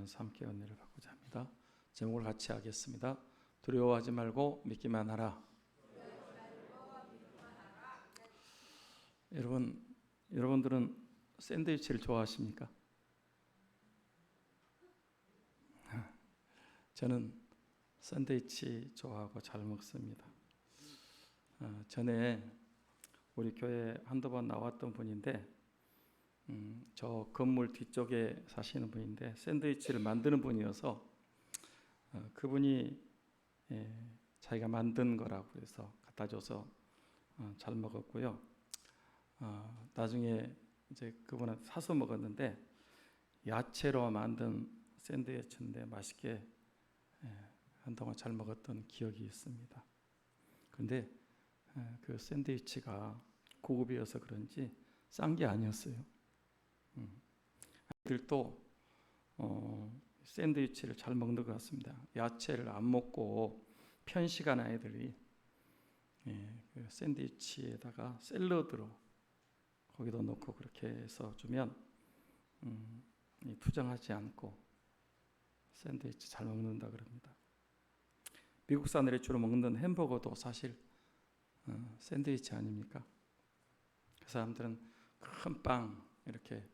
나누면서 함께 은혜를 받고자 합니다. 제목을 같이 하겠습니다. 두려워하지 말고 믿기만 하라. 여러분들은 샌드위치를 좋아하십니까? 저는 샌드위치 좋아하고 잘 먹습니다. 전에 우리 교회 한두 번 나왔던 분인데 저 건물 뒤쪽에 사시는 분인데 샌드위치를 만드는 분이어서 그분이 자기가 만든 거라고 해서 갖다 줘서 잘 먹었고요. 나중에 이제 그분은 사서 먹었는데 야채로 만든 샌드위치인데 맛있게 한동안 잘 먹었던 기억이 있습니다. 그런데 그 샌드위치가 고급이어서 그런지 싼 게 아니었어요. 아이들도 샌드위치를 잘 먹는 것 같습니다. 야채를 안 먹고 편식한 아이들이 그 샌드위치에다가 샐러드로 거기도 넣고 그렇게 해서 주면 투정하지 않고 샌드위치 잘 먹는다 그럽니다. 미국 사람들이 주로 먹는 햄버거도 사실 샌드위치 아닙니까? 그 사람들은 큰 빵 이렇게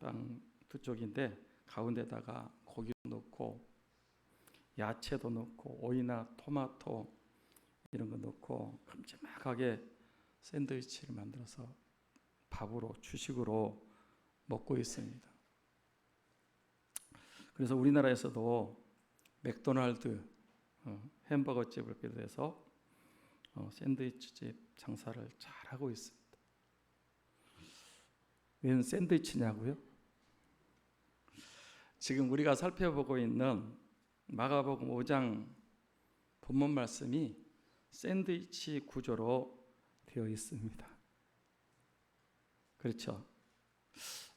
빵 두 쪽인데 가운데다가 고기도 넣고 야채도 넣고 오이나 토마토 이런 거 넣고 큼지막하게 샌드위치를 만들어서 밥으로 주식으로 먹고 있습니다. 그래서 우리나라에서도 맥도날드 햄버거 집을 비롯해서 샌드위치 집 장사를 잘하고 있습니다. 웬 샌드위치냐고요? 지금 우리가 살펴보고 있는 마가복음 5장 본문 말씀이 샌드위치 구조로 되어 있습니다. 그렇죠?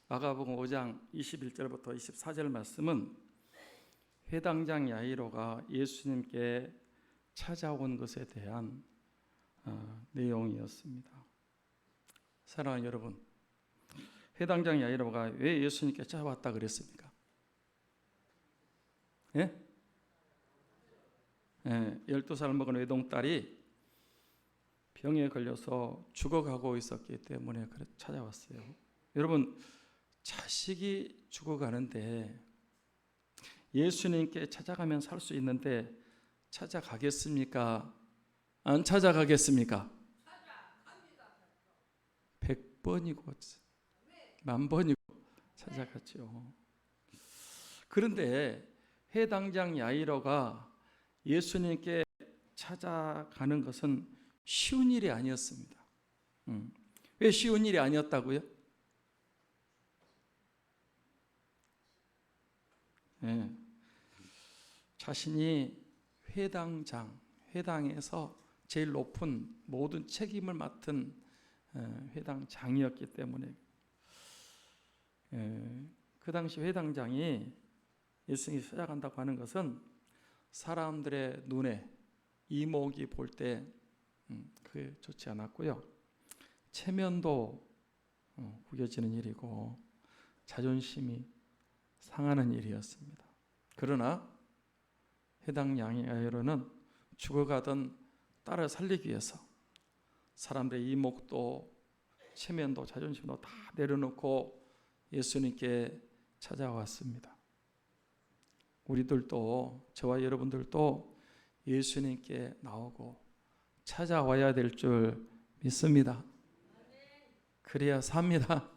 마가복음 5장 21절부터 24절 말씀은 회당장 야이로가 예수님께 찾아온 것에 대한 내용이었습니다. 사랑하는 여러분, 회당장 야이로가 왜 예수님께 찾아왔다 그랬습니까? 12살 먹은 외동딸이 병에 걸려서 죽어가고 있었기 때문에 찾아왔어요. 여러분, 자식이 죽어가는데 예수님께 찾아가면 살 수 있는데 찾아가겠습니까? 안 찾아가겠습니까? 100번이고 10,000번이고 찾아갔죠. 그런데 회당장 야이로가 예수님께 찾아가는 것은 쉬운 일이 아니었습니다. 왜 쉬운 일이 아니었다고요? 자신이 회당에서 제일 높은 모든 책임을 맡은 회당장이었기 때문에 그 당시 회당장이 예수님이 찾아간다고 하는 것은 사람들의 눈에 이목이 볼 때 그게 좋지 않았고요. 체면도 구겨지는 일이고 자존심이 상하는 일이었습니다. 그러나 회당 야이로는 죽어가던 딸을 살리기 위해서 사람들의 이목도 체면도 자존심도 다 내려놓고 예수님께 찾아왔습니다. 우리들도 저와 여러분들도 예수님께 나오고 찾아와야 될 줄 믿습니다. 그래야 삽니다.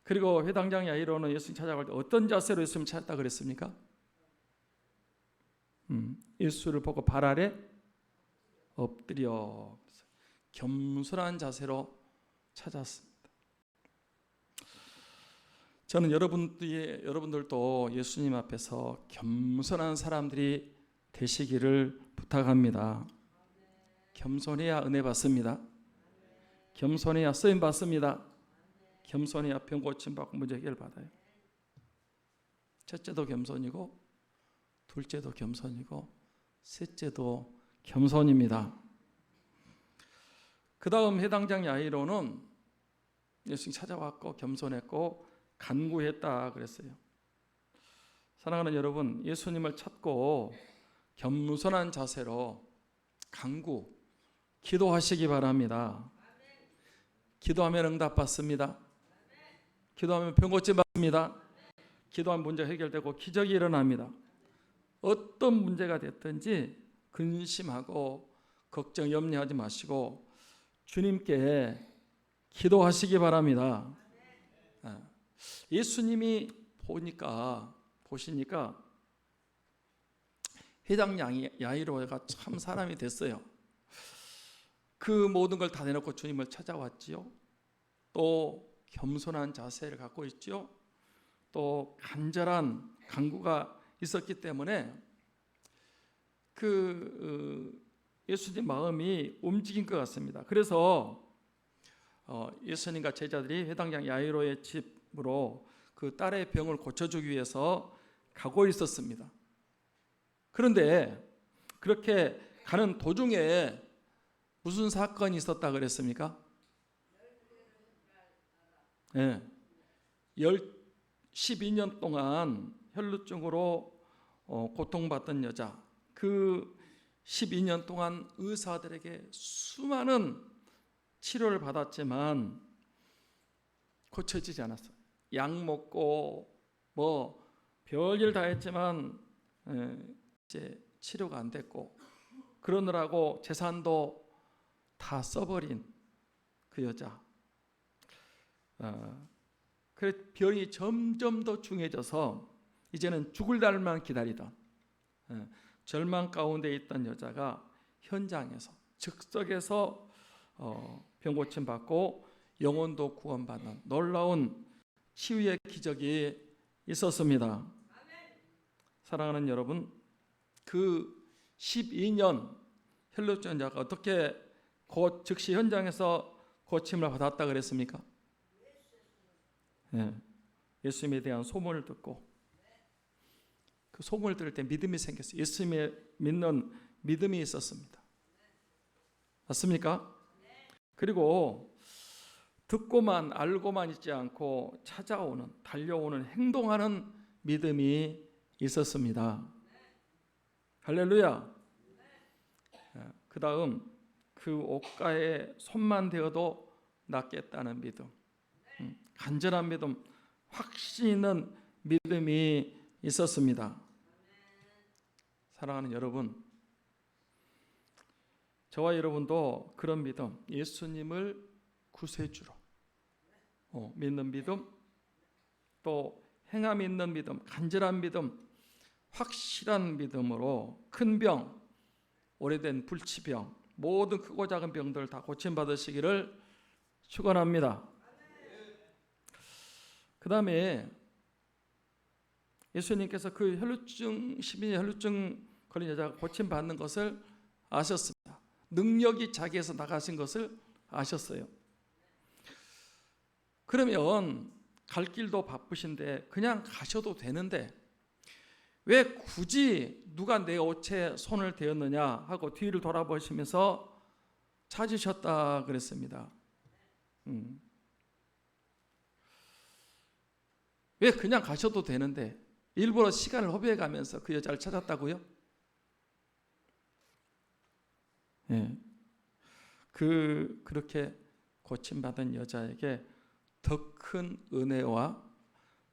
그리고 회당장 야이로는 예수님 찾아갈 때 어떤 자세로 예수님 찾았다 그랬습니까? 예수를 보고 발 아래 엎드려 겸손한 자세로 찾았습니다. 저는 여러분들도 예수님 앞에서 겸손한 사람들이 되시기를 부탁합니다. 겸손해야 은혜 받습니다. 겸손해야 쓰임 받습니다. 겸손해야 병 고침 받고 문제 해결 받아요. 첫째도 겸손이고 둘째도 겸손이고 셋째도 겸손입니다. 그 다음 회당장 야이로는 예수님 찾아왔고 겸손했고 간구했다 그랬어요. 사랑하는 여러분, 예수님을 찾고 겸손한 자세로 간구, 기도하시기 바랍니다. 기도하면 응답받습니다. 기도하면 병 고침 받습니다. 기도하면 문제 해결되고 기적이 일어납니다. 어떤 문제가 됐든지 근심하고 걱정, 염려하지 마시고 주님께 기도하시기 바랍니다. 예수님이 보시니까 회당 야이로가 참 사람이 됐어요. 그 모든 걸 다 내놓고 주님을 찾아왔지요. 또 겸손한 자세를 갖고 있지요. 또 간절한 간구가 있었기 때문에 예수님 마음이 움직인 것 같습니다. 그래서 예수님과 제자들이 회당장 야이로의 집으로 그 딸의 병을 고쳐주기 위해서 가고 있었습니다. 그런데 그렇게 가는 도중에 무슨 사건이 있었다 그랬습니까? 12년 동안 혈루증으로 고통받던 여자, 그 12년 동안 의사들에게 수많은 치료를 받았지만 고쳐지지 않았어요. 약 먹고 뭐 별일 다 했지만 이제 치료가 안 됐고, 그러느라고 재산도 다 써버린 그 여자. 그 병이 점점 더 중해져서 이제는 죽을 날만 기다리던 절망 가운데 있던 여자가 현장에서 즉석에서 병 고침 받고 영혼도 구원받는 놀라운 치유의 기적이 있었습니다. 사랑하는 여러분, 그 12년 혈루증자가 어떻게 즉시 현장에서 고침을 받았다 그랬습니까? 예수님에 대한 소문을 듣고 그 소문을 들을 때 믿음이 생겼어요. 예수님을 믿는 믿음이 있었습니다. 맞습니까? 그리고 듣고만 알고만 있지 않고 찾아오는, 달려오는, 행동하는 믿음이 있었습니다. 할렐루야. 그 다음 그 옷가에 손만 대어도 낫겠다는 믿음, 간절한 믿음, 확신 있는 믿음이 있었습니다. 사랑하는 여러분, 저와 여러분도 그런 믿음, 예수님을 구세주로 믿는 믿음, 또 행함 있는 믿음, 간절한 믿음, 확실한 믿음으로 큰 병, 오래된 불치병, 모든 크고 작은 병들 다 고침받으시기를 축원합니다. 그 다음에 예수님께서 그 12년 혈루증 걸린 여자가 고침받는 것을 아셨습니다. 능력이 자기에서 나가신 것을 아셨어요. 그러면 갈 길도 바쁘신데 그냥 가셔도 되는데 왜 굳이 누가 내 옷에 손을 대었느냐 하고 뒤를 돌아보시면서 찾으셨다 그랬습니다. 왜 그냥 가셔도 되는데 일부러 시간을 허비해 가면서 그 여자를 찾았다고요? 그렇게 고침받은 여자에게 더 큰 은혜와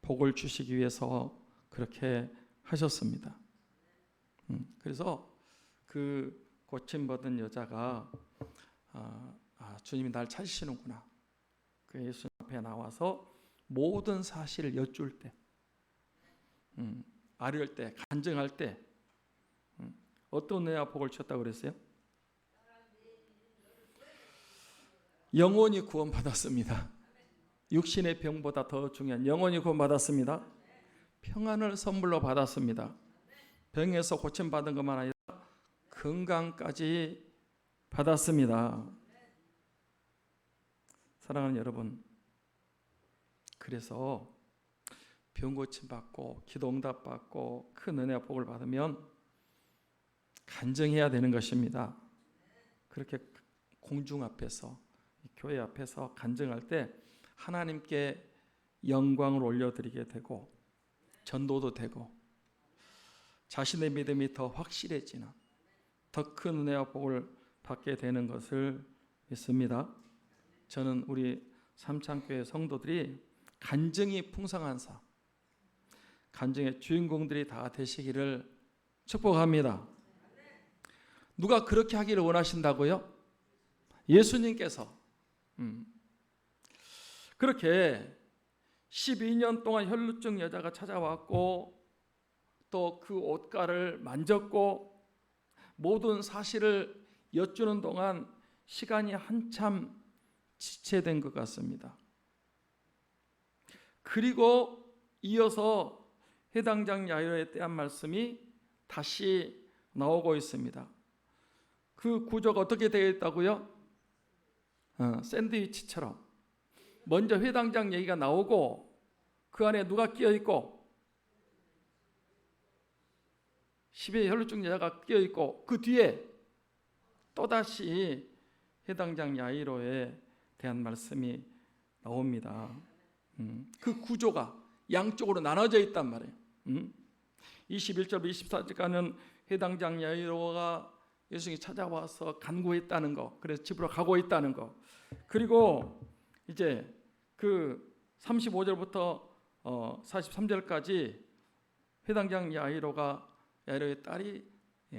복을 주시기 위해서 그렇게 하셨습니다. 그래서 그 고침받은 여자가 주님이 날 찾으시는구나. 그 예수 앞에 나와서 모든 사실을 여쭐 때, 아뢰을 때, 간증할 때 어떤 은혜와 복을 주셨다고 그랬어요? 영원히 구원받았습니다. 육신의 병보다 더 중요한 영원히 구원받았습니다. 평안을 선물로 받았습니다. 병에서 고침받은 것만 아니라 건강까지 받았습니다. 사랑하는 여러분, 그래서 병 고침받고 기도 응답받고 큰 은혜와 복을 받으면 간증해야 되는 것입니다. 그렇게 공중 앞에서, 교회 앞에서 간증할 때 하나님께 영광을 올려드리게 되고 전도도 되고 자신의 믿음이 더 확실해지는 더 큰 은혜와 복을 받게 되는 것을 믿습니다. 저는 우리 삼창교회 성도들이 간증이 풍성한 삶, 간증의 주인공들이 다 되시기를 축복합니다. 누가 그렇게 하기를 원하신다고요? 예수님께서 그렇게 12년 동안 혈루증 여자가 찾아왔고 또 그 옷가를 만졌고 모든 사실을 여쭈는 동안 시간이 한참 지체된 것 같습니다. 그리고 이어서 해당장 야이로에 대한 말씀이 다시 나오고 있습니다. 그 구조가 어떻게 되어 있다고요? 샌드위치처럼 먼저 회당장 얘기가 나오고 그 안에 누가 끼어 있고 10의 혈루증 여자가 끼어 있고 그 뒤에 또다시 해당장 야이로에 대한 말씀이 나옵니다. 그 구조가 양쪽으로 나눠져 있단 말이에요. 21절부터 24절까지는 해당장 야이로가 예수님이 찾아와서 간구했다는 거, 그래서 집으로 가고 있다는 거. 그리고 이제 그 35절부터 43절까지 해당장 야이로의 딸이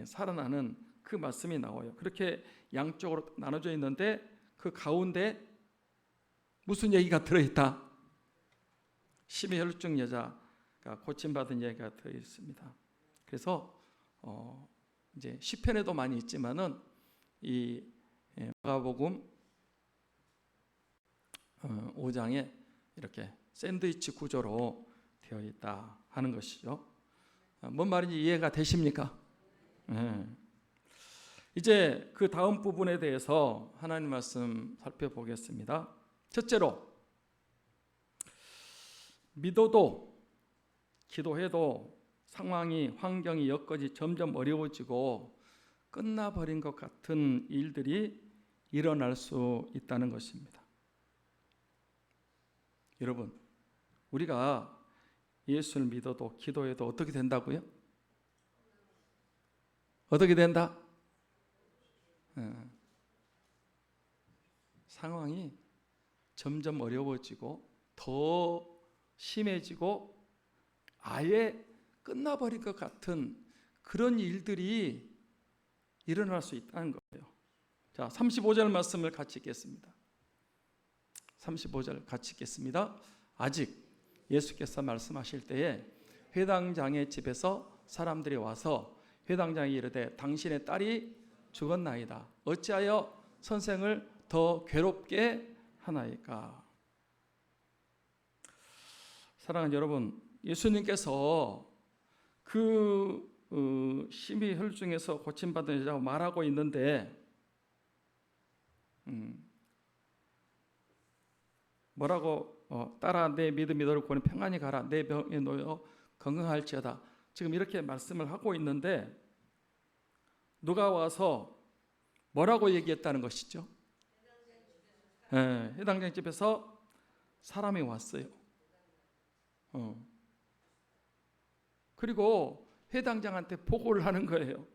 살아나는 그 말씀이 나와요. 그렇게 양쪽으로 나눠져 있는데 그 가운데 무슨 얘기가 들어있다? 심히 혈루증 여자가 고침받은 얘기가 들어 있습니다. 그래서 이제 시편에도 많이 있지만은 이 마가복음 5장에 이렇게 샌드위치 구조로 되어 있다 하는 것이죠. 뭔 말인지 이해가 되십니까? 이제 그 다음 부분에 대해서 하나님 말씀 살펴보겠습니다. 첫째로 믿어도 기도해도 상황이 환경이 여건이 점점 어려워지고 끝나버린 것 같은 일들이 일어날 수 있다는 것입니다. 여러분, 우리가 예수를 믿어도 기도해도 어떻게 된다고요? 어떻게 된다? 상황이 점점 어려워지고 더 심해지고 아예 끝나버릴 것 같은 그런 일들이 일어날 수 있다는 거예요. 자, 35절 말씀을 같이 읽겠습니다. 35절 같이 읽겠습니다. 아직 예수께서 말씀하실 때에 회당장의 집에서 사람들이 와서 회당장이 이르되 당신의 딸이 죽었나이다. 어찌하여 선생을 더 괴롭게 하나이까? 사랑하는 여러분, 예수님께서 그 심히 혈루증에서 고침받은 여자가 말하고 있는데 뭐라고 딸아 내 믿음이 너를 구원해 평안히 가라 내 병에 놓여 건강할지어다. 지금 이렇게 말씀을 하고 있는데 누가 와서 뭐라고 얘기했다는 것이죠? 해당장 집에서 사람이 왔어요. 그리고 해당장한테 보고를 하는 거예요.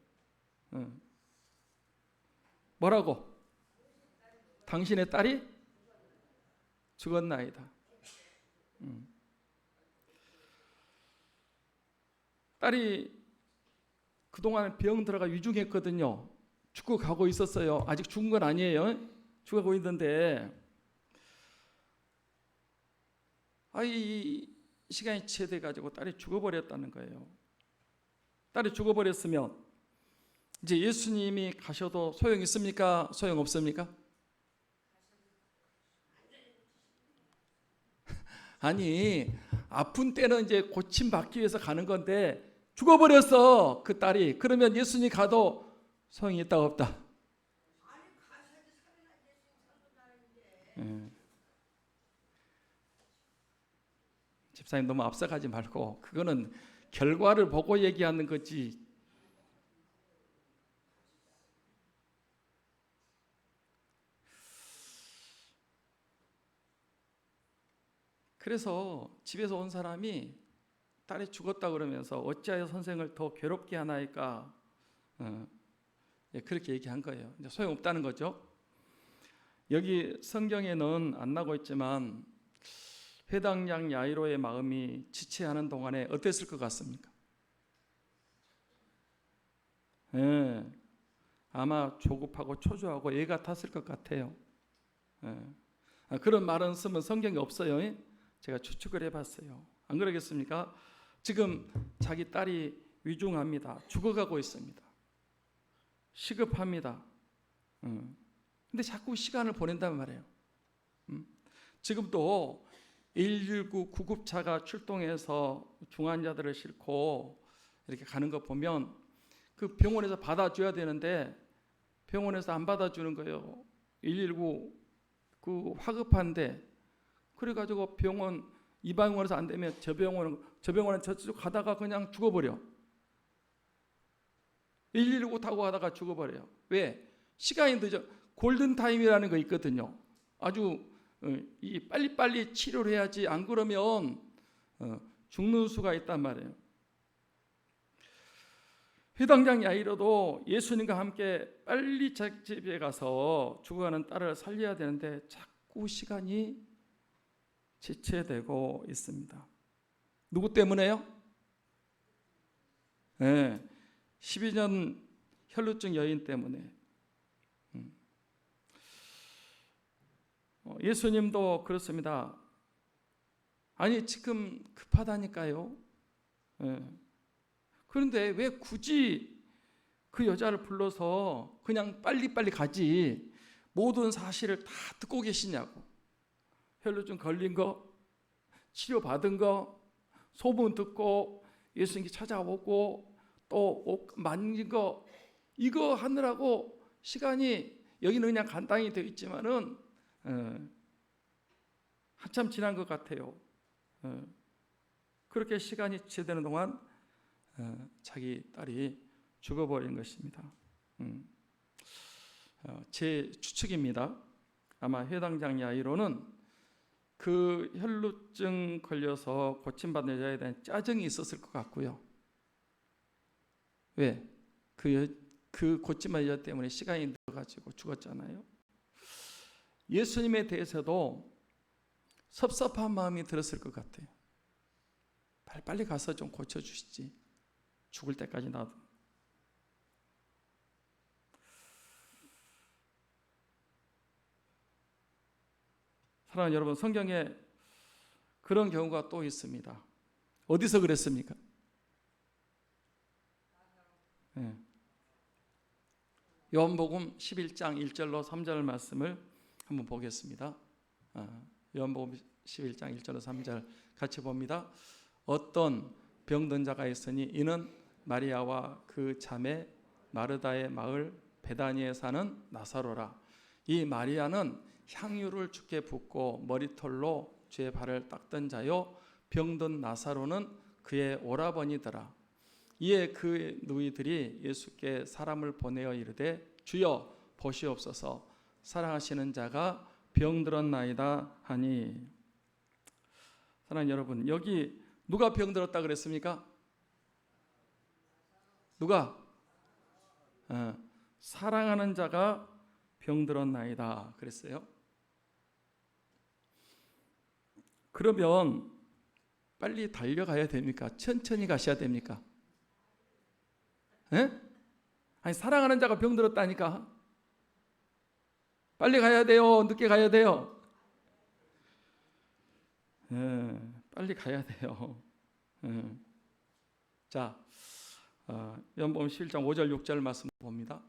뭐라고? 당신의 딸이 죽었나이다. 딸이 그동안 병 들어가 위중했거든요. 죽어가고 있었어요. 아직 죽은 건 아니에요. 죽어가고 있는데 이 시간이 지체돼가지고 딸이 죽어버렸다는 거예요. 딸이 죽어버렸으면 이제 예수님이 가셔도 소용 있습니까? 소용 없습니까? 아니 아픈 때는 이제 고침 받기 위해서 가는 건데 죽어버렸어 그 딸이. 그러면 예수님 가도 소용이 있다 없다? 집사님 너무 앞서가지 말고 그거는 결과를 보고 얘기하는 거지. 그래서 집에서 온 사람이 딸이 죽었다 그러면서 어찌하여 선생을 더 괴롭게 하나이까, 그렇게 얘기한 거예요. 이제 소용없다는 거죠. 여기 성경에는 안 나고 있지만 회당장 야이로의 마음이 지체하는 동안에 어땠을 것 같습니까? 아마 조급하고 초조하고 애 같았을 것 같아요. 그런 말은 쓰면 성경에 없어요. 제가 추측을 해봤어요. 안 그러겠습니까? 지금 자기 딸이 위중합니다. 죽어가고 있습니다. 시급합니다. 근데 자꾸 시간을 보낸단 말이에요. 지금도 119 구급차가 출동해서 중환자들을 싣고 이렇게 가는 거 보면 그 병원에서 받아줘야 되는데 병원에서 안 받아주는 거예요. 119 그 화급한데, 그래가지고 병원 이 병원에서 안 되면 저 병원에 저쪽 가다가 그냥 죽어버려. 119 타고 가다가 죽어버려요. 왜? 시간이 늦어. 골든타임이라는 거 있거든요. 아주 이 빨리빨리 치료를 해야지, 안 그러면 죽는 수가 있단 말이에요. 회당장 야이로도 예수님과 함께 빨리 자기 집에 가서 죽어가는 딸을 살려야 되는데 자꾸 시간이 지체되고 있습니다. 누구 때문에요? 12년 혈루증 여인 때문에. 예수님도 그렇습니다. 아니 지금 급하다니까요. 그런데 왜 굳이 그 여자를 불러서 그냥 빨리빨리 가지 모든 사실을 다 듣고 계시냐고. 혈루증 걸린 거, 치료받은 거, 소문 듣고 예수님께 찾아오고 또 만진 거, 이거 하느라고 시간이, 여기는 그냥 간단히 되어 있지만은 한참 지난 것 같아요. 그렇게 시간이 지체되는 동안 자기 딸이 죽어버린 것입니다. 제 추측입니다. 아마 회당장 야이로는 그 혈루증 걸려서 고침받는 여자에 대한 짜증이 있었을 것 같고요. 왜? 그 고침받는 여자 때문에 시간이 늘어가지고 죽었잖아요. 예수님에 대해서도 섭섭한 마음이 들었을 것 같아요. 빨리 가서 좀 고쳐주시지. 죽을 때까지 나도. 사랑하는 여러분, 성경에 그런 경우가 또 있습니다. 어디서 그랬습니까? 요한복음 11장 1절로 3절 말씀을 한번 보겠습니다. 요한복음 11장 1절로 3절 같이 봅니다. 어떤 병든 자가 있으니 이는 마리아와 그 자매 마르다의 마을 베다니에 사는 나사로라. 이 마리아는 향유를 주께 붓고 머리털로 주의 발을 닦던 자요, 병든 나사로는 그의 오라버니더라. 이에 그 누이들이 예수께 사람을 보내어 이르되 주여 보시옵소서, 사랑하시는 자가 병들었나이다 하니. 사랑하는 여러분, 여기 누가 병들었다 그랬습니까? 누가? 사랑하는 자가 병들었나이다 그랬어요. 그러면 빨리 달려가야 됩니까? 천천히 가셔야 됩니까? 아니, 사랑하는 자가 병들었다니까. 빨리 가야 돼요? 늦게 가야 돼요? 빨리 가야 돼요. 자, 요한복음 11장 5절 6절 말씀 봅니다.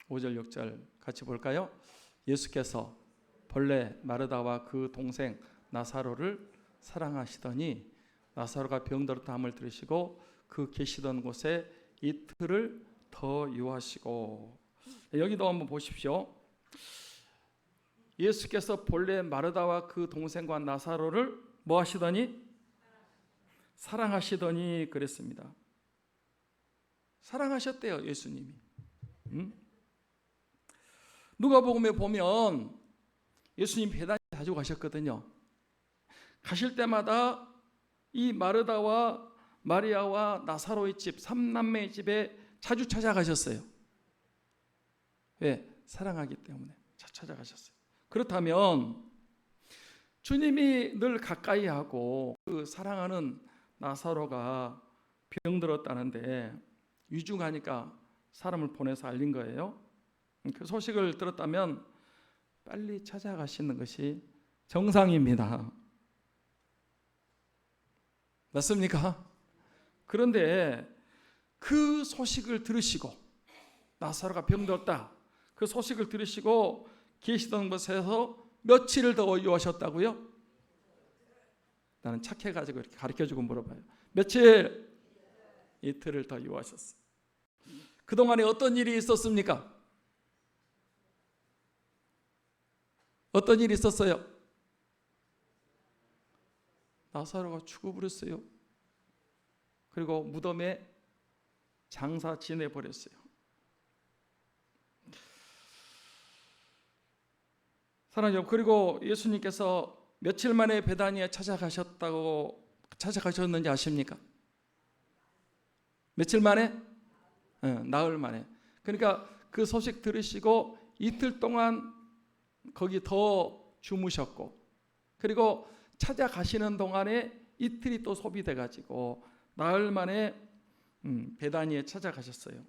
5절 6절 같이 볼까요? 예수께서 본래 마르다와 그 동생 나사로를 사랑하시더니 나사로가 병들었다함을 들으시고 그 계시던 곳에 이틀을 더 유하시고. 여기도 한번 보십시오. 예수께서 본래 마르다와 그 동생과 나사로를 뭐 하시더니? 사랑하시더니 그랬습니다. 사랑하셨대요, 예수님이. 누가복음에 보면 예수님 배단에 자주 가셨거든요. 가실 때마다 이 마르다와 마리아와 나사로의 집, 3남매의 집에 자주 찾아가셨어요. 왜? 사랑하기 때문에 찾아가셨어요. 그렇다면 주님이 늘 가까이 하고 그 사랑하는 나사로가 병들었다는데 위중하니까 사람을 보내서 알린 거예요. 그 소식을 들었다면 빨리 찾아가시는 것이 정상입니다. 맞습니까? 그런데 그 소식을 들으시고 나사로가 병들었다, 그 소식을 들으시고 계시던 곳에서 며칠을 더 유하셨다고요? 나는 착해가지고 이렇게 가르쳐주고 물어봐요. 며칠? 이틀을 더 유하셨어요. 그동안에 어떤 일이 있었습니까? 어떤 일이 있었어요? 나사로가 죽어버렸어요. 그리고 무덤에 장사 지내버렸어요. 사랑하는 여러분, 그리고 예수님께서 며칠 만에 베다니에 찾아가셨는지 아십니까? 며칠 만에? 나흘 만에. 그러니까 그 소식 들으시고 이틀 동안 거기 더 주무셨고, 그리고 찾아가시는 동안에 이틀이 또 소비돼 가지고 나흘 만에 베다니에 찾아가셨어요.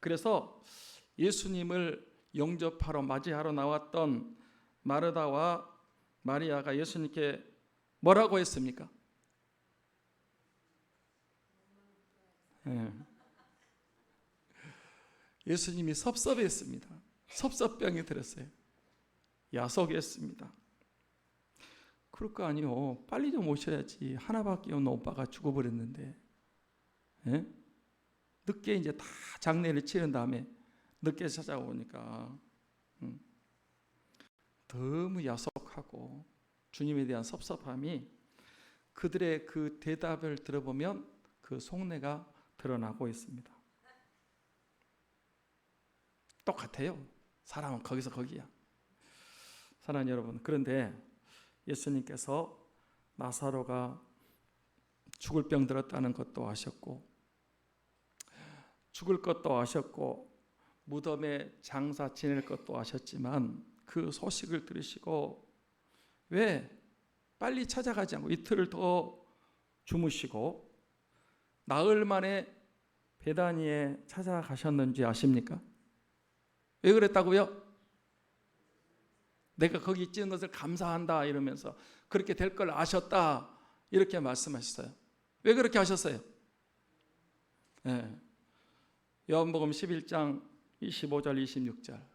그래서 예수님을 영접하러 맞이하러 나왔던 마르다와 마리아가 예수님께 뭐라고 했습니까? 예수님이 섭섭했습니다. 섭섭병이 들었어요. 야속했습니다. 그럴 거 아니요. 빨리 좀 오셔야지. 하나밖에 없는 오빠가 죽어버렸는데. 예? 늦게 이제 다 장례를 치른 다음에 늦게 찾아오니까 너무 야속하고 주님에 대한 섭섭함이, 그들의 그 대답을 들어보면 그 속내가 드러나고 있습니다. 똑같아요. 사람은 거기서 거기야. 사랑하는 여러분, 그런데 예수님께서 나사로가 죽을 병 들었다는 것도 아셨고, 죽을 것도 아셨고, 무덤에 장사 지낼 것도 아셨지만 그 소식을 들으시고 왜 빨리 찾아가지 않고 이틀을 더 주무시고 나흘 만에 베다니에 찾아가셨는지 아십니까? 왜 그랬다고요? 내가 거기 있는 것을 감사한다 이러면서 그렇게 될 걸 아셨다 이렇게 말씀하셨어요. 왜 그렇게 하셨어요? 네. 요한복음 11장 25절 26절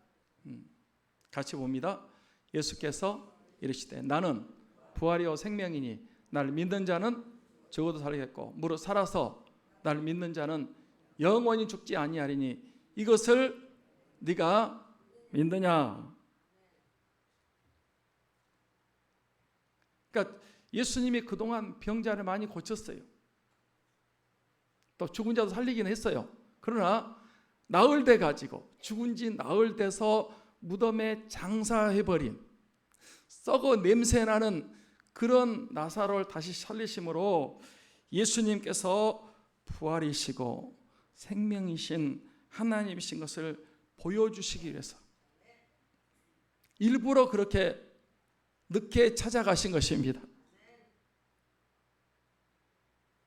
같이 봅니다. 예수께서 이르시되 나는 부활이요 생명이니 나를 믿는 자는 죽어도 살겠고 무릇 살아서 나를 믿는 자는 영원히 죽지 아니하리니 이것을 네가 믿느냐? 그러니까 예수님이 그동안 병자를 많이 고쳤어요. 또 죽은 자도 살리긴 했어요. 그러나 나흘 돼 가지고 죽은 지 나흘 돼서 무덤에 장사해버린 썩어 냄새나는 그런 나사로를 다시 살리심으로 예수님께서 부활이시고 생명이신 하나님이신 것을 보여주시기 위해서 일부러 그렇게 늦게 찾아가신 것입니다.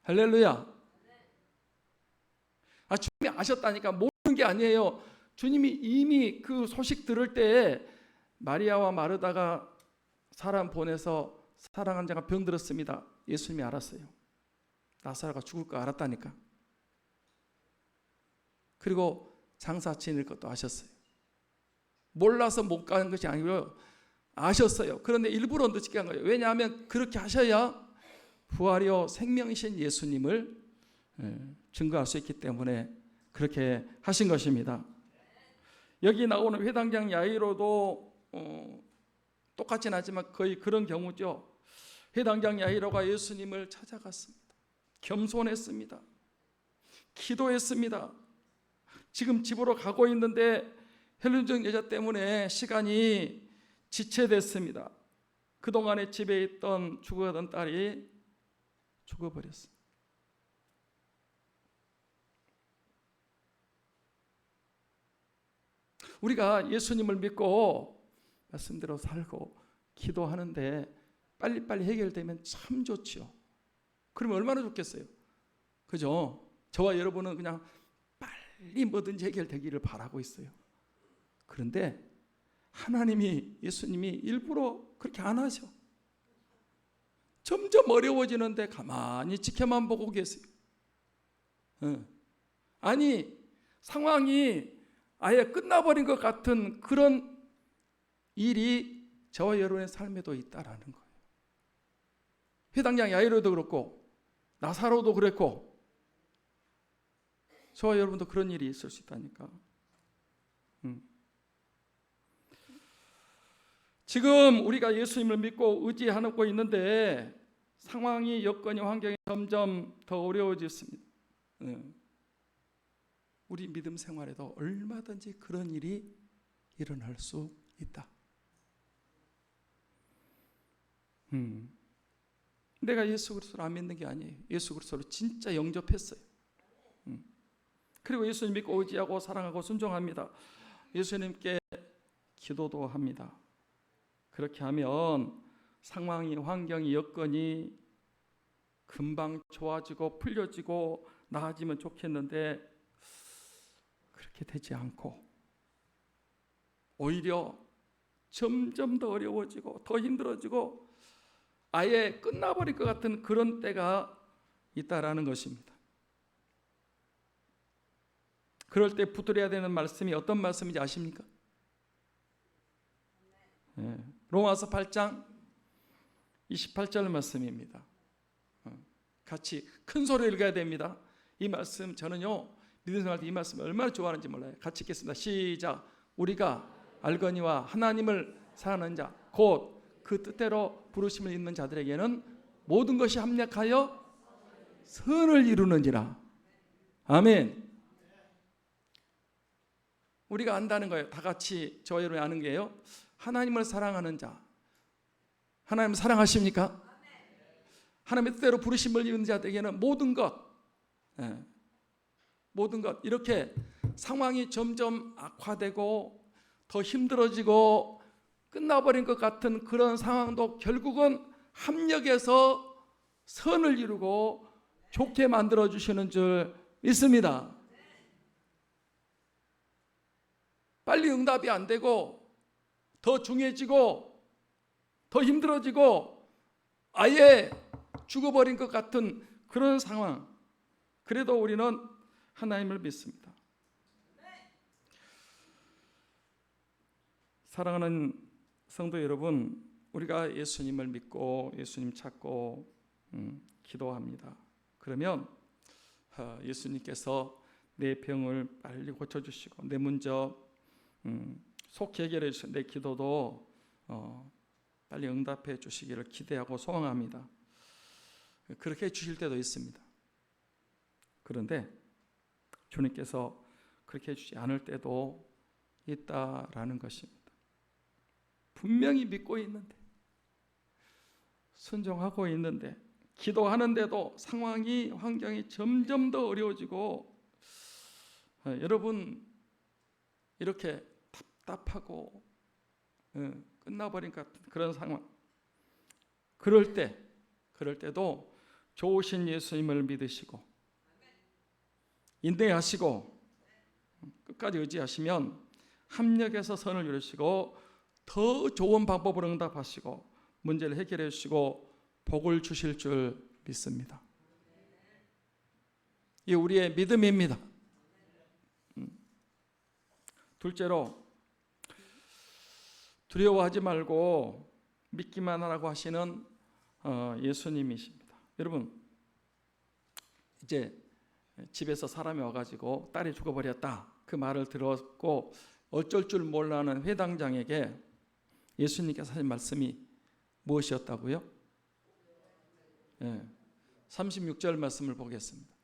할렐루야. 주님이 아셨다니까 모르는 게 아니에요. 주님이 이미 그 소식 들을 때에 마리아와 마르다가 사람 보내서 사랑하는 자가 병들었습니다. 예수님이 알았어요. 나사로가 죽을 거 알았다니까. 그리고 장사 지낼 것도 아셨어요. 몰라서 못 가는 것이 아니고요. 아셨어요. 그런데 일부러 늦게 한 거예요. 왜냐하면 그렇게 하셔야 부활이요 생명이신 예수님을 증거할 수 있기 때문에 그렇게 하신 것입니다. 여기 나오는 회당장 야이로도 똑같진 않지만 거의 그런 경우죠. 회당장 야이로가 예수님을 찾아갔습니다. 겸손했습니다. 기도했습니다. 지금 집으로 가고 있는데 헬루족 여자 때문에 시간이 지체됐습니다. 그동안에 집에 있던 죽어가던 딸이 죽어버렸어요. 우리가 예수님을 믿고 말씀대로 살고 기도하는데 빨리빨리 해결되면 참 좋지요. 그러면 얼마나 좋겠어요. 그죠? 저와 여러분은 그냥 빨리 뭐든지 해결되기를 바라고 있어요. 그런데 하나님이, 예수님이 일부러 그렇게 안 하셔. 점점 어려워지는데 가만히 지켜만 보고 계세요. 아니, 상황이 아예 끝나버린 것 같은 그런 일이 저와 여러분의 삶에도 있다라는 거예요. 회당장 야이로도 그렇고 나사로도 그랬고 저와 여러분도 그런 일이 있을 수 있다니까. 지금 우리가 예수님을 믿고 의지하고 있는데 상황이, 여건이, 환경이 점점 더 어려워졌습니다. 우리 믿음 생활에도 얼마든지 그런 일이 일어날 수 있다. 내가 예수 그리스도를 안 믿는 게 아니에요. 예수 그리스도를 진짜 영접했어요. 그리고 예수님 믿고 의지하고 사랑하고 순종합니다. 예수님께 기도도 합니다. 그렇게 하면 상황이, 환경이, 여건이 금방 좋아지고 풀려지고 나아지면 좋겠는데 그렇게 되지 않고 오히려 점점 더 어려워지고 더 힘들어지고 아예 끝나버릴 것 같은 그런 때가 있다라는 것입니다. 그럴 때 붙들어야 되는 말씀이 어떤 말씀인지 아십니까? 로마서 8장 28절 말씀입니다. 같이 큰 소리로 읽어야 됩니다. 이 말씀 저는요 믿음 생활 때 이 말씀 얼마나 좋아하는지 몰라요. 같이 읽겠습니다. 시작. 우리가 알거니와 하나님을 사랑하는 자 곧 그 뜻대로 부르심을 있는 자들에게는 모든 것이 합력하여 선을 이루는지라. 아멘. 우리가 안다는 거예요. 다 같이 저와 여러분이 아는 게요. 하나님을 사랑하는 자. 하나님 사랑하십니까? 하나님의 뜻대로 부르심을 입은 자들에게는 모든 것, 모든 것, 이렇게 상황이 점점 악화되고 더 힘들어지고 끝나버린 것 같은 그런 상황도 결국은 합력해서 선을 이루고 좋게 만들어주시는 줄 믿습니다. 빨리 응답이 안 되고 더 중해지고 더 힘들어지고 아예 죽어버린 것 같은 그런 상황, 그래도 우리는 하나님을 믿습니다. 사랑하는 성도 여러분, 우리가 예수님을 믿고 예수님 찾고 기도합니다. 그러면 예수님께서 내 병을 빨리 고쳐주시고 내 문제 속히 해결해 주시고 내 기도도 빨리 응답해 주시기를 기대하고 소망합니다. 그렇게 해주실 때도 있습니다. 그런데 주님께서 그렇게 해주지 않을 때도 있다라는 것입니다. 분명히 믿고 있는데, 순종하고 있는데, 기도하는데도 상황이, 환경이 점점 더 어려워지고 여러분 이렇게 답답하고 끝나버린 것 같은 그런 상황, 그럴 때도 좋으신 예수님을 믿으시고 인내하시고 끝까지 의지하시면 합력해서 선을 이루시고 더 좋은 방법으로 응답하시고 문제를 해결해 주시고 복을 주실 줄 믿습니다. 이게 우리의 믿음입니다. 둘째로 두려워하지 말고 믿기만 하라고 하시는 예수님이십니다. 여러분, 이제 집에서 사람이 와가지고 딸이 죽어버렸다, 그 말을 들었고 어쩔 줄 몰라하는 회당장에게 예수님께서 하신 말씀이 무엇이었다고요? 36절 말씀을 보겠습니다.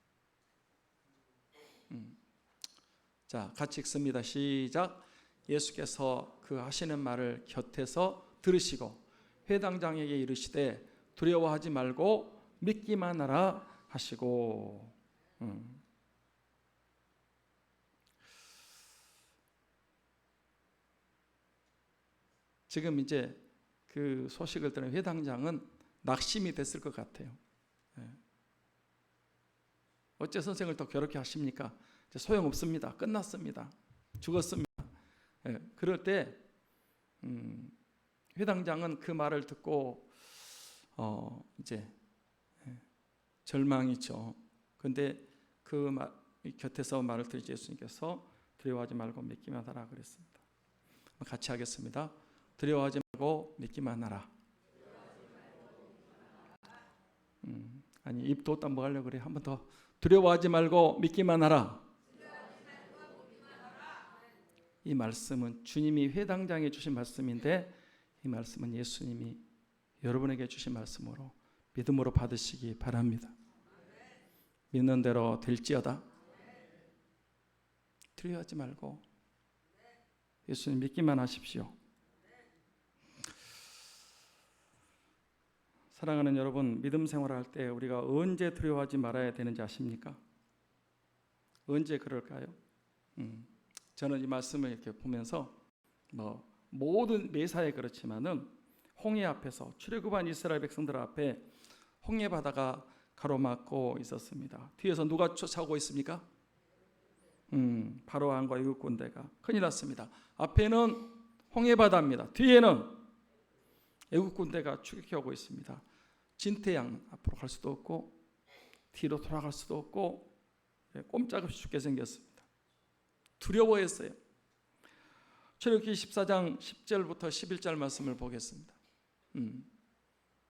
자, 같이 읽습니다. 시작. 예수께서 그 하시는 말을 곁에서 들으시고 회당장에게 이르시되 두려워하지 말고 믿기만 하라 하시고. 지금 이제 그 소식을 들은 회당장은 낙심이 됐을 것 같아요. 어째 선생을 또 그렇게 하십니까? 이제 소용없습니다. 끝났습니다. 죽었습니다. 그럴 때 회당장은 그 말을 듣고 이제 절망이죠. 그런데 그 곁에서 말을 들으신 예수님께서 두려워하지 말고 믿기만 하라 그랬습니다. 같이 하겠습니다. 두려워하지 말고 믿기만 하라. 아니 입 돋다 뭐 하려고 그래. 한 번 더. 두려워하지 말고 믿기만 하라. 이 말씀은 주님이 회당장에 주신 말씀인데, 이 말씀은 예수님이 여러분에게 주신 말씀으로 믿음으로 받으시기 바랍니다. 믿는 대로 될지어다. 두려워하지 말고 예수님 믿기만 하십시오. 사랑하는 여러분, 믿음 생활할 때 우리가 언제 두려워하지 말아야 되는지 아십니까? 언제 그럴까요? 저는 이 말씀을 이렇게 보면서 모든 매사에 그렇지만은 홍해 앞에서 출애굽한 이스라엘 백성들 앞에 홍해 바다가 가로막고 있었습니다. 뒤에서 누가 쫓아오고 있습니까? 바로 왕과 애굽 군대가 큰일 났습니다. 앞에는 홍해 바다입니다. 뒤에는 애굽 군대가 추격해 오고 있습니다. 진태양 앞으로 갈 수도 없고 뒤로 돌아갈 수도 없고 꼼짝없이 죽게 생겼습니다. 두려워했어요. 출애굽기 14장 10절부터 11절 말씀을 보겠습니다.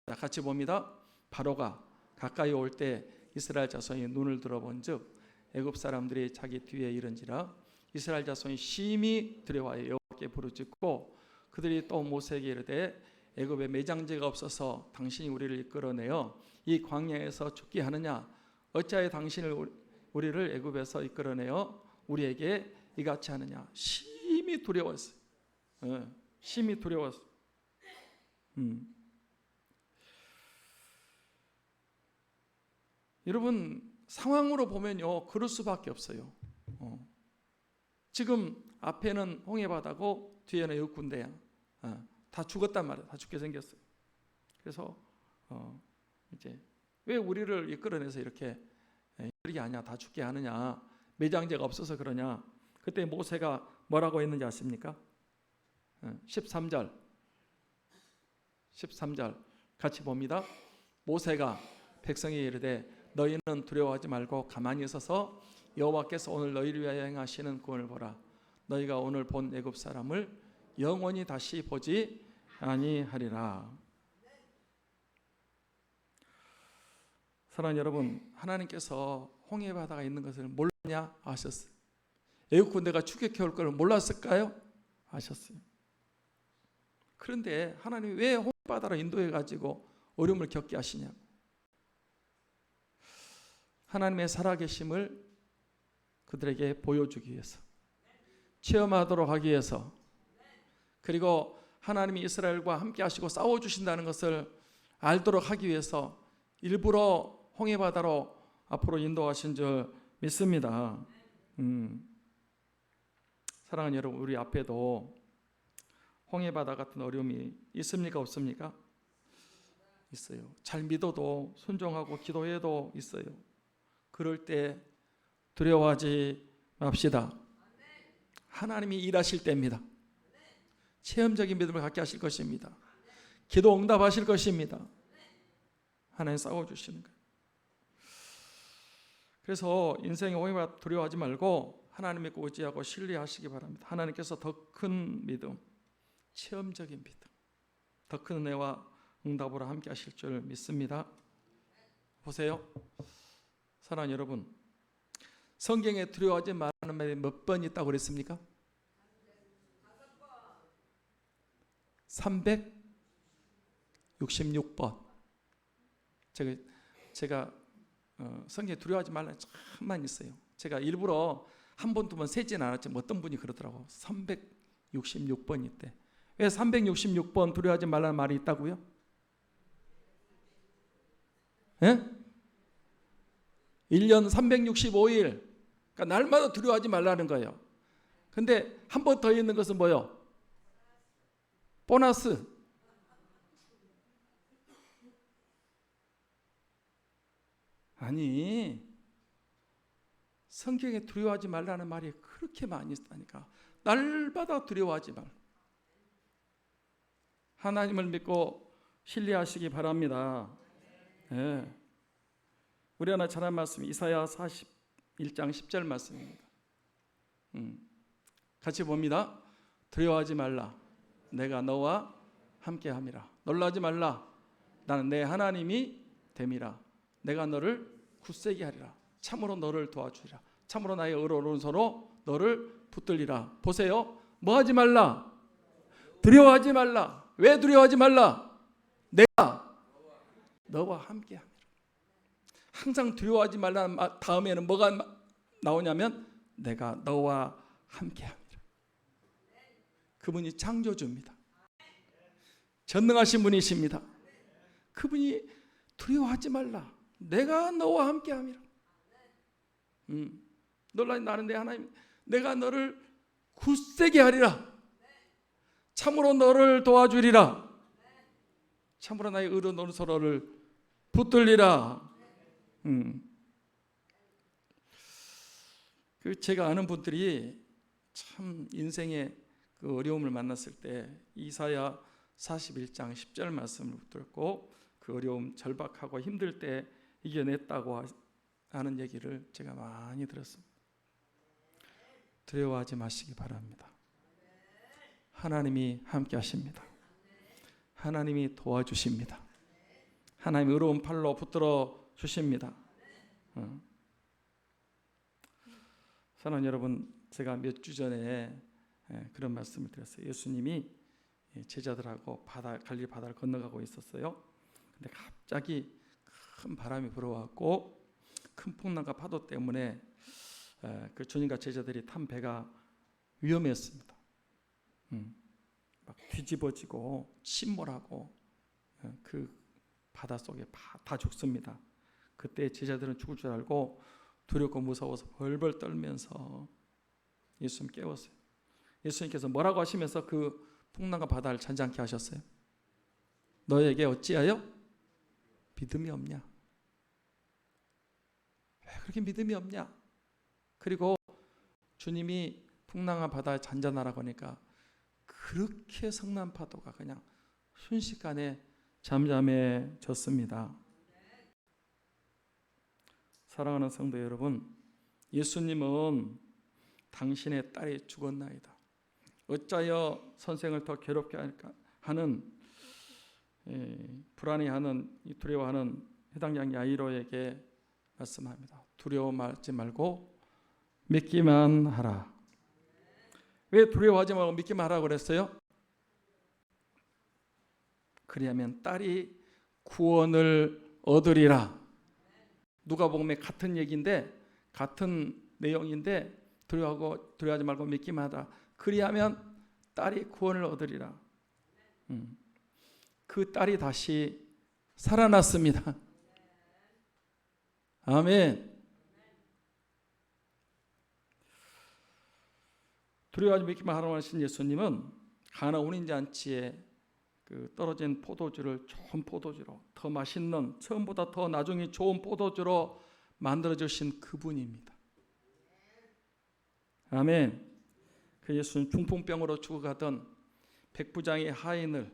같이 봅니다. 바로가 가까이 올 때 이스라엘 자손이 눈을 들어본즉 애굽 사람들이 자기 뒤에 이른지라 이스라엘 자손이 심히 두려워하여 여호와께 부르짖고 그들이 또 모세에게 이르되 애굽에 매장제가 없어서 당신이 우리를 이끌어내어 이 광야에서 죽게 하느냐? 어찌하여 당신을 우리를 애굽에서 이끌어내어 우리에게 이같이 하느냐? 심히 두려웠어요. 심히 두려웠어요. 여러분 상황으로 보면요 그럴 수밖에 없어요. 지금 앞에는 홍해바다고 뒤에는 애굽 군대야. 다 죽었단 말이야. 다 죽게 생겼어요. 그래서 이제 왜 우리를 이끌어내서 이렇게 하냐, 다 죽게 하느냐, 매장제가 없어서 그러냐. 그때 모세가 뭐라고 했는지 아십니까? 13절 같이 봅니다. 모세가 백성에게 이르되 너희는 두려워하지 말고 가만히 있어서 여호와께서 오늘 너희를 위하여 행하시는 구원을 보라. 너희가 오늘 본 애굽 사람을 영원히 다시 보지 아니하리라. 사랑하는 여러분, 하나님께서 홍해 바다가 있는 것을 몰랐냐? 아셨어요. 애굽 군대가 추격해 올 걸 몰랐을까요? 아셨어요. 그런데 하나님이 왜 홍해 바다로 인도해 가지고 어려움을 겪게 하시냐? 하나님의 살아계심을 그들에게 보여주기 위해서, 체험하도록 하기 위해서, 그리고 하나님이 이스라엘과 함께 하시고 싸워주신다는 것을 알도록 하기 위해서 일부러 홍해바다로 앞으로 인도하신 줄 믿습니다. 사랑하는 여러분, 우리 앞에도 홍해바다 같은 어려움이 있습니까? 없습니까? 있어요. 잘 믿어도 순종하고 기도해도 있어요. 그럴 때 두려워하지 맙시다. 하나님이 일하실 때입니다. 체험적인 믿음을 갖게 하실 것입니다. 기도 응답하실 것입니다. 하나님 싸워주시는 거예요. 그래서 인생의 홍해바다 두려워하지 말고 하나님 믿고 의지하고 신뢰하시기 바랍니다. 하나님께서 더 큰 믿음, 체험적인 믿음, 더 큰 은혜와 응답으로 함께 하실 줄 믿습니다. 보세요. 사랑하는 여러분, 성경에 두려워하지 말라는 말이 몇 번 있다고 그랬습니까? 366번. 제가 성경에 두려워하지 말라는 참만 있어요. 제가 일부러 한 번, 두 번 세지는 않았지만 어떤 분이 그러더라고. 366번 있대. 왜 366번 두려워하지 말라는 말이 있다고요? 예? 1년 365일, 그러니까 날마다 두려워하지 말라는 거예요. 근데 한 번 더 있는 것은 뭐요? 보너스. 아니, 성경에 두려워하지 말라는 말이 그렇게 많이 있다니까. 날마다 두려워하지 말. 하나님을 믿고 신뢰하시기 바랍니다. 예. 우리 하나 잘한 말씀이 이사야 41장 10절 말씀입니다. 같이 봅니다. 두려워하지 말라. 내가 너와 함께함이라. 놀라지 말라. 나는 내 하나님이 됨이라. 내가 너를 굳세게 하리라. 참으로 너를 도와주리라. 참으로 나의 의로운 손으로 너를 붙들리라. 보세요. 뭐 하지 말라? 두려워하지 말라. 왜 두려워하지 말라? 내가 너와 함께함이라. 항상 두려워하지 말라는 다음에는 뭐가 나오냐면 내가 너와 함께함이라. 그분이 창조주입니다. 전능하신 분이십니다. 그분이 두려워하지 말라. 내가 너와 함께함이라. 놀라지 나는 내 하나님, 내가 너를 굳세게 하리라. 참으로 너를 도와주리라. 참으로 나의 의로운 서로를 붙들리라. 제가 아는 분들이 참 인생의 그 어려움을 만났을 때 이사야 41장 10절 말씀을 붙들고 그 어려움 절박하고 힘들 때 이겨냈다고 하는 얘기를 제가 많이 들었습니다. 두려워하지 마시기 바랍니다. 하나님이 함께 하십니다. 하나님이 도와주십니다. 하나님의 의로운 팔로 붙들어 주십니다. 사랑하는 여러분, 제가 몇 주 전에 그런 말씀을 드렸어요. 예수님이 제자들하고 갈릴리 바다를 건너가고 있었어요. 근데 갑자기 큰 바람이 불어왔고 큰 풍랑과 파도 때문에 그 주님과 제자들이 탄 배가 위험했습니다. 막 뒤집어지고 침몰하고 그 바다 속에 다 죽습니다. 그때 제자들은 죽을 줄 알고 두렵고 무서워서 벌벌 떨면서 예수님 깨웠어요. 예수님께서 뭐라고 하시면서 그 풍랑과 바다를 잔잔케 하셨어요? 너에게 어찌하여 믿음이 없냐? 왜 그렇게 믿음이 없냐? 그리고 주님이 풍랑과 바다에 잔잔하라고 하니까 그렇게 성난 파도가 그냥 순식간에 잠잠해졌습니다. 사랑하는 성도 여러분, 예수님은 당신의 딸이 죽었나이다. 어찌하여 선생을 더 괴롭게 하는 불안해하는 두려워하는 해당장 야이로에게 말씀합니다. 두려워하지 말고 믿기만 하라. 왜 두려워하지 말고 믿기만 하라고 그랬어요? 그리하면 딸이 구원을 얻으리라. 누가복음의 같은 얘기인데 같은 내용인데 두려워하지 말고 믿기만 하라. 그리하면 딸이 구원을 얻으리라. 그 딸이 다시 살아났습니다. 아멘. 두려워하지 믿기만 하라고 하신 예수님은 가나 혼인잔치에 그 떨어진 포도주를 좋은 포도주로 더 맛있는 처음보다 더 나중에 좋은 포도주로 만들어 주신 그분입니다. 아멘. 그 예수는 중풍병으로 죽어가던 백부장의 하인을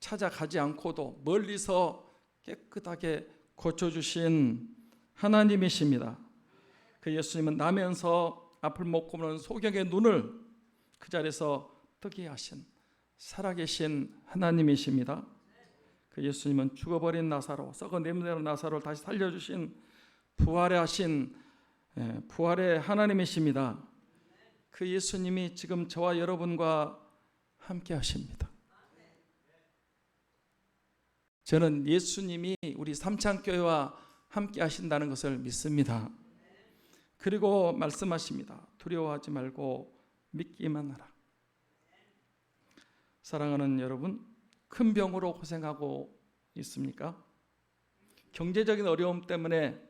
찾아가지 않고도 멀리서 깨끗하게 고쳐주신 하나님이십니다. 그 예수님은 나면서 앞을 못 보는 소경의 눈을 그 자리에서 뜨게 하신 살아계신 하나님이십니다. 그 예수님은 죽어버린 나사로, 썩어 냄새나는 나사로를 다시 살려주신 부활의 하나님이십니다. 그 예수님이 지금 저와 여러분과 함께 하십니다. 저는 예수님이 우리 삼창교회와 함께 하신다는 것을 믿습니다. 그리고 말씀하십니다. 두려워하지 말고 믿기만 하라. 사랑하는 여러분, 큰 병으로 고생하고 있습니까? 경제적인 어려움 때문에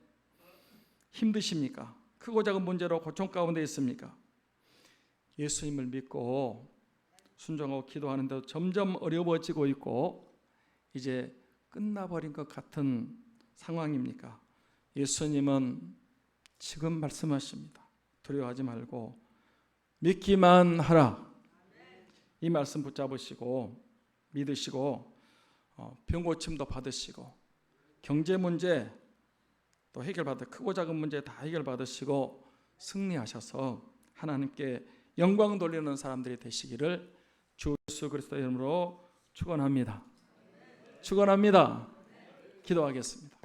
힘드십니까? 크고 작은 문제로 고통 가운데 있습니까? 예수님을 믿고 순종하고 기도하는데도 점점 어려워지고 있고 이제 끝나버린 것 같은 상황입니까? 예수님은 지금 말씀하십니다. 두려워하지 말고 믿기만 하라. 이 말씀 붙잡으시고 믿으시고 병 고침도 받으시고 경제 문제 또 해결받아 크고 작은 문제 다 해결받으시고 승리하셔서 하나님께 영광 돌리는 사람들이 되시기를 주 예수 그리스도의 이름으로 축원합니다. 축원합니다. 기도하겠습니다.